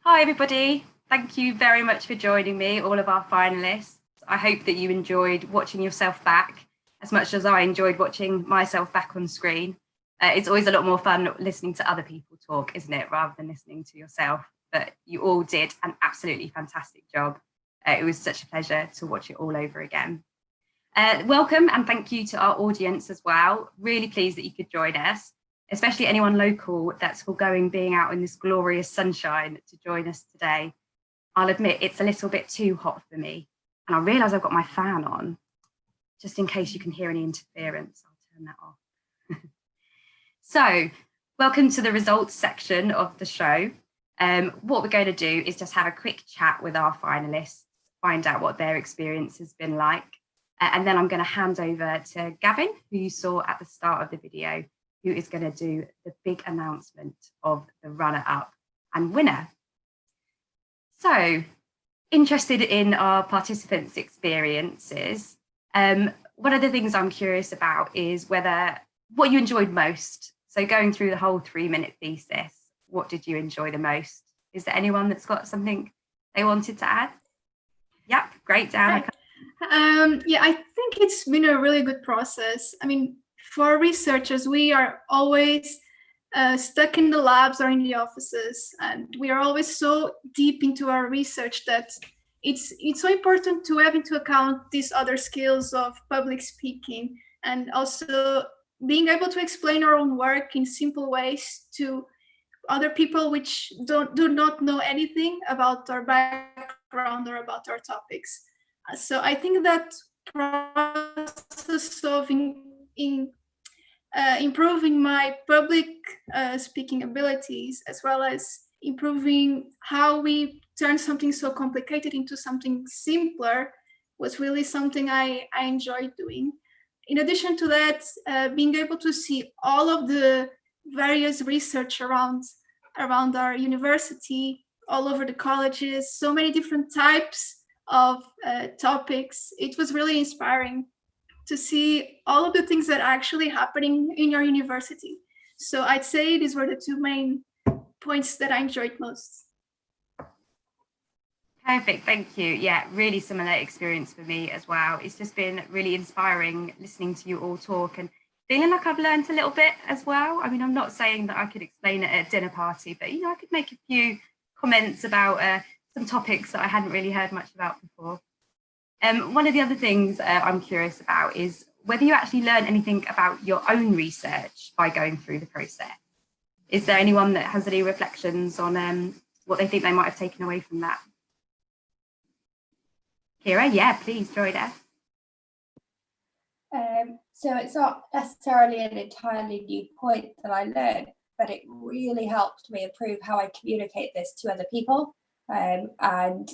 Hi everybody, thank you very much for joining me, all of our finalists. I hope that you enjoyed watching yourself back as much as I enjoyed watching myself back on screen. It's always a lot more fun listening to other people talk, isn't it, rather than listening to yourself. But you all did an absolutely fantastic job. It was such a pleasure to watch it all over again. Welcome and thank you to our audience as well. Really pleased that you could join us, especially anyone local that's foregoing being out in this glorious sunshine to join us today. I'll admit it's a little bit too hot for me, and I realise I've got my fan on, just in case you can hear any interference. I'll turn that off. So, welcome to the results section of the show. What we're going to do is just have a quick chat with our finalists, find out what their experience has been like, and then I'm going to hand over to Gavin, who you saw at the start of the video, who is going to do the big announcement of the runner-up and winner. So, interested in our participants' experiences, one of the things I'm curious about is what you enjoyed most. So going through the whole 3-minute thesis, what did you enjoy the most? Is there anyone that's got something they wanted to add? Yep, great, Dan. Yeah, I think it's been a really good process. I mean, for researchers, we are always stuck in the labs or in the offices, and we are always so deep into our research that it's so important to have into account these other skills of public speaking and also being able to explain our own work in simple ways to other people which do not know anything about our background or about our topics. So I think that process of improving my public speaking abilities, as well as improving how we turn something so complicated into something simpler, was really something I enjoyed doing. In addition to that, being able to see all of the various research around our university, all over the colleges, so many different types of topics, it was really inspiring to see all of the things that are actually happening in your university. So I'd say these were the two main points that I enjoyed most. Perfect, thank you. Yeah, really similar experience for me as well. It's just been really inspiring listening to you all talk and feeling like I've learned a little bit as well. I mean, I'm not saying that I could explain it at a dinner party, but I could make a few comments about some topics that I hadn't really heard much about before. One of the other things I'm curious about is whether you actually learn anything about your own research by going through the process. Is there anyone that has any reflections on what they think they might have taken away from that? Kira, yeah, please join us. So it's not necessarily an entirely new point that I learned, but it really helped me improve how I communicate this to other people. And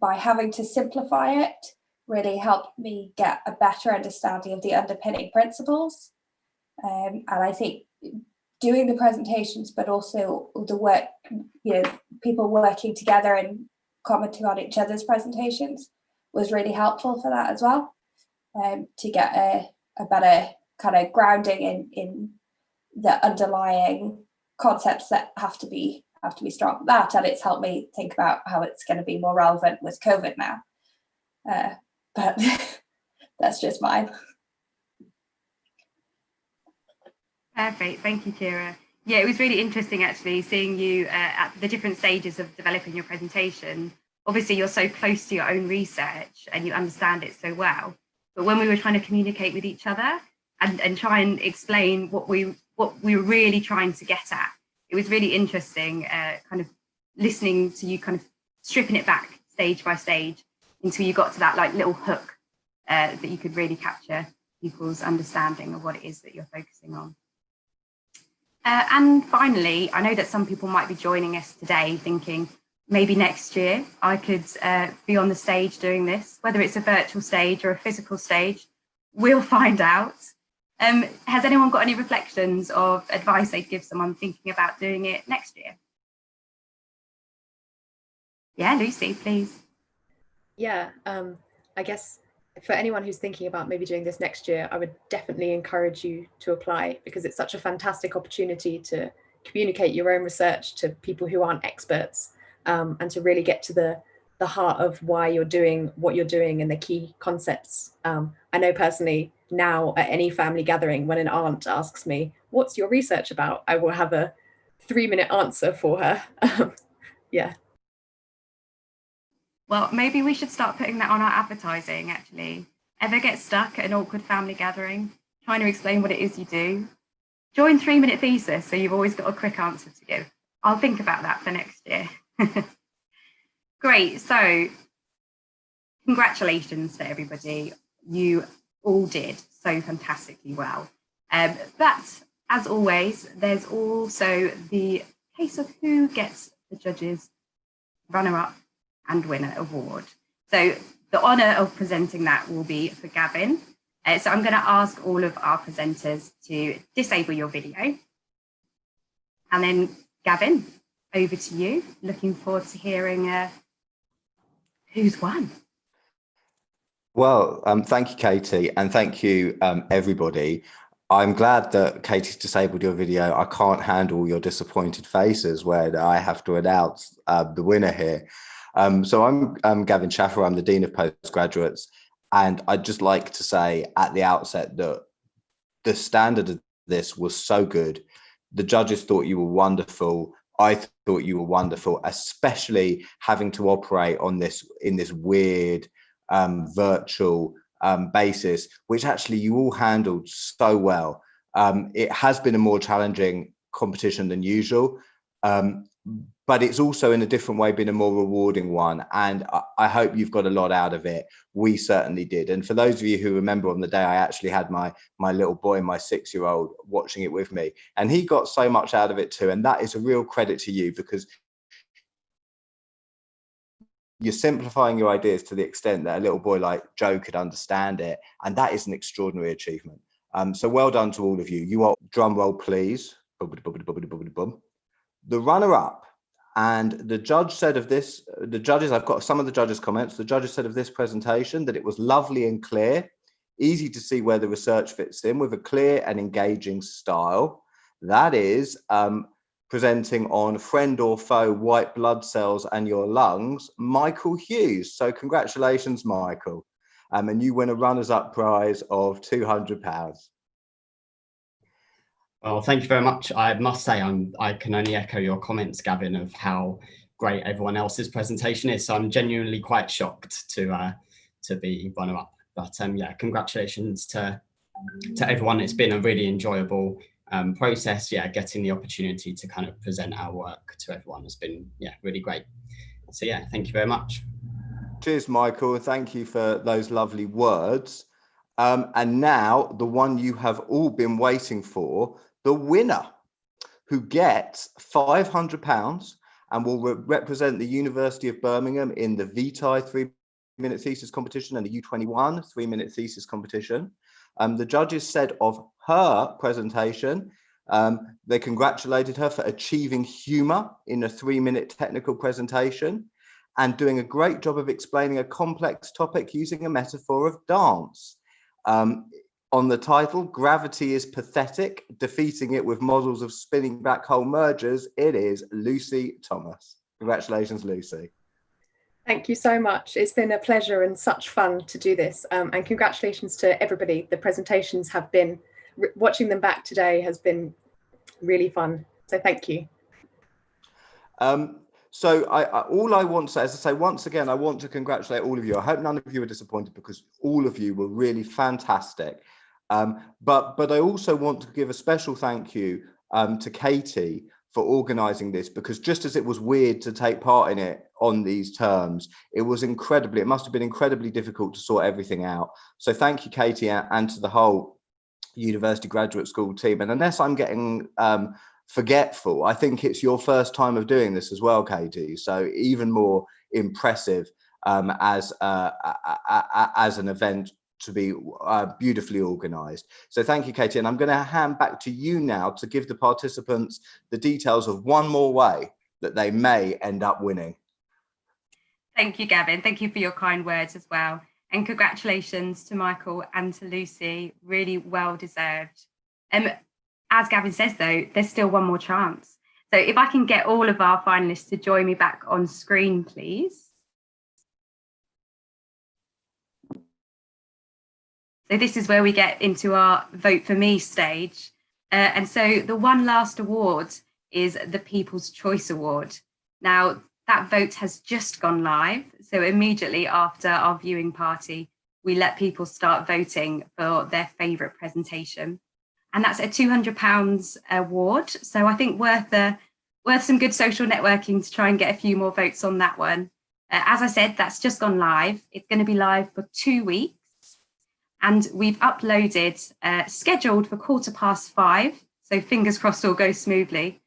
by having to simplify it, really helped me get a better understanding of the underpinning principles. And I think doing the presentations, but also the work, people working together and commenting on each other's presentations was really helpful for that as well, to get a better kind of grounding in the underlying concepts that have to be strong. And it's helped me think about how it's going to be more relevant with COVID now. But that's just mine. Perfect, thank you, Kira. Yeah, it was really interesting actually seeing you at the different stages of developing your presentation. Obviously, you're so close to your own research and you understand it so well. But when we were trying to communicate with each other and try and explain what we were really trying to get at, it was really interesting kind of listening to you kind of stripping it back stage by stage until you got to that like little hook that you could really capture people's understanding of what it is that you're focusing on. And finally, I know that some people might be joining us today thinking, maybe next year I could be on the stage doing this, whether it's a virtual stage or a physical stage, we'll find out. Has anyone got any reflections of advice they'd give someone thinking about doing it next year? Yeah, Lucy, please. Yeah, I guess for anyone who's thinking about maybe doing this next year, I would definitely encourage you to apply, because it's such a fantastic opportunity to communicate your own research to people who aren't experts. and to really get to the heart of why you're doing what you're doing and the key concepts. I know personally now at any family gathering, when an aunt asks me, what's your research about? I will have a 3-minute answer for her. Yeah. Well, maybe we should start putting that on our advertising, actually. Ever get stuck at an awkward family gathering, trying to explain what it is you do? Join 3 Minute Thesis, so you've always got a quick answer to give. I'll think about that for next year. Great, so congratulations to everybody. You all did so fantastically well. But as always, there's also the case of who gets the judges' runner-up and winner award. So the honour of presenting that will be for Gavin. So I'm going to ask all of our presenters to disable your video. And then Gavin, over to you. Looking forward to hearing who's won. Well, thank you, Katie, and thank you, everybody. I'm glad that Katie's disabled your video. I can't handle your disappointed faces when I have to announce the winner here. So I'm Gavin Schaffer. I'm the Dean of Postgraduates, and I'd just like to say at the outset that the standard of this was so good. The judges thought you were wonderful. I thought you were wonderful, especially having to operate on this in this weird virtual basis, which actually you all handled so well. It has been a more challenging competition than usual, but it's also in a different way been a more rewarding one, and I hope you've got a lot out of it. We certainly did. And for those of you who remember, on the day I actually had my little boy, my 6-year-old, watching it with me, and he got so much out of it too, and that is a real credit to you, because you're simplifying your ideas to the extent that a little boy like Joe could understand it, and that is an extraordinary achievement. So well done to all of you. You are, drum roll please, the runner-up. And the judge said of this, the judges, I've got some of the judges' comments. The judges said of this presentation that it was lovely and clear, easy to see where the research fits in, with a clear and engaging style. That is presenting on friend or foe, white blood cells and your lungs, Michael Hughes. So congratulations, Michael. And you win a runners-up prize of £200. Well, thank you very much. I must say, I can only echo your comments, Gavin, of how great everyone else's presentation is. So I'm genuinely quite shocked to be runner-up. But yeah, congratulations to everyone. It's been a really enjoyable process. Yeah, getting the opportunity to kind of present our work to everyone has been, yeah, really great. So yeah, thank you very much. Cheers, Michael. Thank you for those lovely words. And now the one you have all been waiting for, the winner, who gets £500 and will represent the University of Birmingham in the VTI 3 Minute Thesis competition and the U21 3 Minute Thesis competition. The judges said of her presentation, they congratulated her for achieving humour in a 3-minute technical presentation and doing a great job of explaining a complex topic using a metaphor of dance. On the title, Gravity is Pathetic, Defeating It with Models of Spinning Black Hole Mergers, it is Lucy Thomas. Congratulations, Lucy. Thank you so much. It's been a pleasure and such fun to do this. And congratulations to everybody. The presentations have been, watching them back today has been really fun. So thank you. So all I want to say, as I say, once again, I want to congratulate all of you. I hope none of you are disappointed, because all of you were really fantastic. But I also want to give a special thank you to Katie for organising this, because just as it was weird to take part in it on these terms, it was incredibly, it must have been incredibly difficult to sort everything out. So thank you, Katie, and to the whole University Graduate School team. And unless I'm getting forgetful, I think it's your first time of doing this as well, Katie. So even more impressive as an event to be beautifully organised. So thank you, Katie. And I'm going to hand back to you now to give the participants the details of one more way that they may end up winning. Thank you, Gavin. Thank you for your kind words as well. And congratulations to Michael and to Lucy, really well deserved. As Gavin says, though, there's still one more chance. So if I can get all of our finalists to join me back on screen, please. So this is where we get into our Vote For Me stage. And so the one last award is the People's Choice Award. Now, that vote has just gone live. So immediately after our viewing party, we let people start voting for their favourite presentation. And that's a £200 award. So I think worth some good social networking to try and get a few more votes on that one. As I said, that's just gone live. It's going to be live for 2 weeks. And we've uploaded, scheduled for 5:15, so fingers crossed all goes smoothly,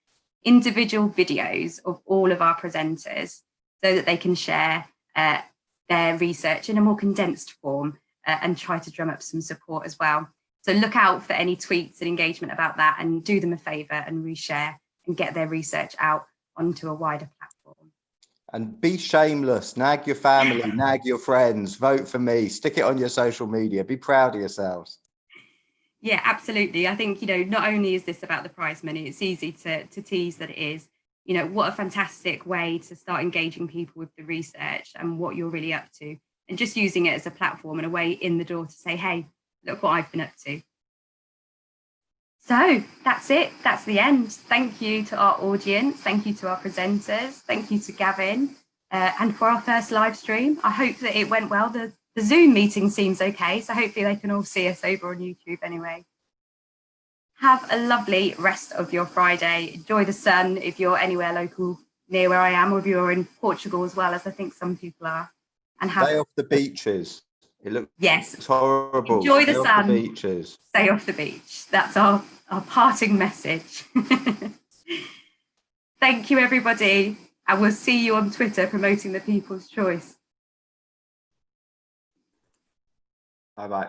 individual videos of all of our presenters so that they can share their research in a more condensed form and try to drum up some support as well. So look out for any tweets and engagement about that, and do them a favour and reshare and get their research out onto a wider platform. And be shameless, nag your family, nag your friends, vote for me, stick it on your social media, be proud of yourselves. Yeah, absolutely. I think, not only is this about the prize money, it's easy to tease that it is. What a fantastic way to start engaging people with the research and what you're really up to, and just using it as a platform and a way in the door to say, hey, look what I've been up to. So that's it. That's the end. Thank you to our audience. Thank you to our presenters. Thank you to Gavin. And for our first live stream, I hope that it went well. The Zoom meeting seems okay, so hopefully they can all see us over on YouTube anyway. Have a lovely rest of your Friday. Enjoy the sun if you're anywhere local near where I am, or if you're in Portugal as well, as I think some people are. And stay off the beaches. It looks horrible. Enjoy stay the off sun. The beaches. Stay off the beach. That's our parting message. Thank you, everybody. And we'll see you on Twitter promoting the People's Choice. Bye-bye.